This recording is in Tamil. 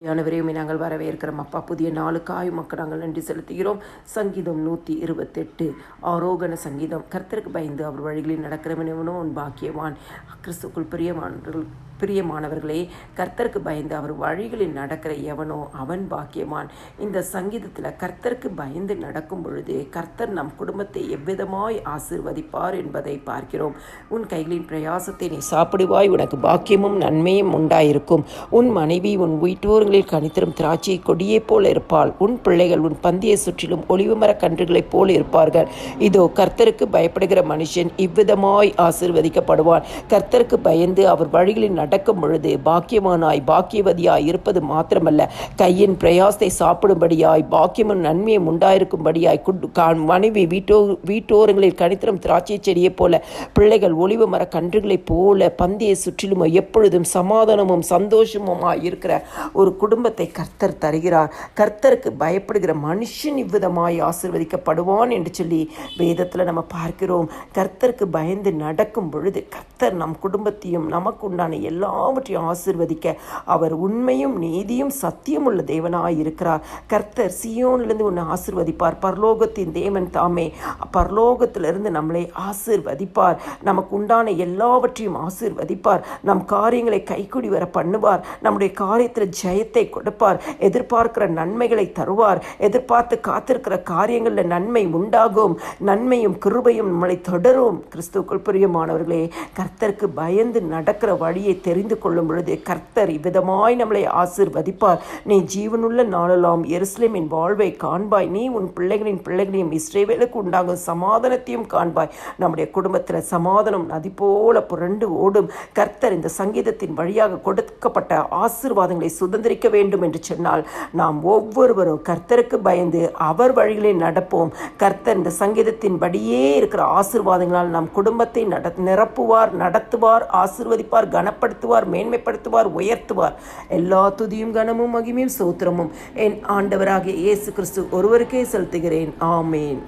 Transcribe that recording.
யானவரையுமே நாங்கள் வரவேற்கிறோம் அப்பா. புதிய நாளுக்காய் மக்கள் நாங்கள் நன்றி செலுத்துகிறோம். சங்கீதம் 128 ஆரோகண சங்கீதம். கர்த்தருக்கு பயந்து அவர் வழிகளில் நடக்கிறவனவனோ உன் பாக்கியவான். கிறிஸ்துக்குள் பிரியமானவர்களே, கர்த்தருக்கு பயந்து அவர் வழிகளில் நடக்கிற எவனோ அவன் பாக்கியவான். இந்த சங்கீதத்தில் கர்த்தருக்கு பயந்து நடக்கும் பொழுது கர்த்தர் நம் குடும்பத்தை எவ்விதமாய் ஆசீர்வதிப்பார் என்பதை பார்க்கிறோம். உன் கைகளின் பிரயாசத்தை நீ சாப்பிடுவாய், உனக்கு பாக்கியமும் நன்மையும் உண்டாயிருக்கும். உன் மனைவி உன் வீட்டோரங்களில் கனித்தரும் திராட்சை கொடியைப் போல இருப்பாள். உன் பிள்ளைகள் உன் பந்தியை சுற்றிலும் ஒலிவு மரக் கன்றுகளைப் போல இருப்பார்கள். இதோ கர்த்தருக்கு பயப்படுகிற மனுஷன் இவ்விதமாய் ஆசீர்வதிக்கப்படுவான். கர்த்தருக்கு பயந்து அவர் வழிகளில் நடக்கும் பொழுது பாக்கியவானாய் பாக்கியவதியாய் இருப்பது மாத்திரமல்ல, கையின் பிரயாசத்தை சாப்பிடும்படியாய் பாக்கியமும் நன்மையும் உண்டாயிருக்கும்படியாய் மனைவி வீட்டோரங்களில் கனித்தரும் திராட்சை செடியைப் போல, பிள்ளைகள் ஒலிவு மர கன்றுகளைப் போல பந்தியை சுற்றிலும் எப்பொழுதும் சமாதானமும் சந்தோஷமுமாய் இருக்கிற ஒரு குடும்பத்தை கர்த்தர் தருகிறார். கர்த்தருக்கு பயப்படுகிற மனுஷன் இவ்விதமாய் ஆசீர்வதிக்கப்படுவான் என்று சொல்லி வேதத்தில் நம்ம பார்க்கிறோம். கர்த்தருக்கு பயந்து நடக்கும் பொழுது கர்த்தர் நம் குடும்பத்தையும் நமக்கு உண்டான எல்லாவற்றையும் ஆசீர்வதிக்க அவர் உண்மையும் நீதியும் சத்தியம் உள்ள தேவனாய் இருக்கிறார். கர்த்தர் சீயோனிலிருந்து உன்னை ஆசீர்வதிப்பார். பரலோகத்தின் தேவன் தாமே பரலோகத்திலிருந்து நம்மளை ஆசீர்வதிப்பார். நமக்கு உண்டான எல்லாவற்றையும் ஆசீர்வதிப்பார். நம் காரியங்களை கைக்கூடி வர பண்ணுவார். நம்முடைய காரியத்தில் ஜெயத்தை கொடுப்பார். எதிர்பார்க்கிற நன்மைகளை தருவார். எதிர்பார்த்து காத்திருக்கிற காரியங்களில் நன்மை உண்டாகும். நன்மையும் கிருபையும் நம்மளை தொடரும். கிறிஸ்துவுக்குள் பிரியமானவர்களே, கர்த்தருக்கு பயந்து நடக்கிற வழியை தெரிந்து கொள்ளும் பொழுது கர்த்தர் இவ்விதமாய் நம்மளை ஆசீர்வதிப்பார். நீ ஜீவனுள்ள நாளெல்லாம் எருசலேமின் வாழ்வை காண்பாய். நீ உன் பிள்ளைகளையும் இஸ்ரவேலுக்கு உண்டாகும் சமாதானத்தையும் காண்பாய். நம்முடைய குடும்பத்தில் சமாதானம் நதி போல புரண்டு ஓடும். கர்த்தர் இந்த சங்கீதத்தின் வழியாக கொடுக்கப்பட்ட ஆசீர்வாதங்களை சுதந்திரிக்க வேண்டும் என்று சொன்னால் நாம் ஒவ்வொருவரும் கர்த்தருக்கு பயந்து அவர் வழிகளில் நடப்போம். கர்த்தர் இந்த சங்கீதத்தின் படியே இருக்கிற ஆசீர்வாதங்களால் நம் குடும்பத்தை நிரப்புவார், நடத்துவார், ஆசீர்வதிப்பார், கனப்படுத்துவார், மேன்மைப்படுத்துவார், உயர்த்துவார். எல்லா துதியும் கனமும் மகிமையும் ஸ்தோத்திரமும் என் ஆண்டவராகிய இயேசு கிறிஸ்து ஒருவருக்கே செலுத்துகிறேன். ஆமேன்.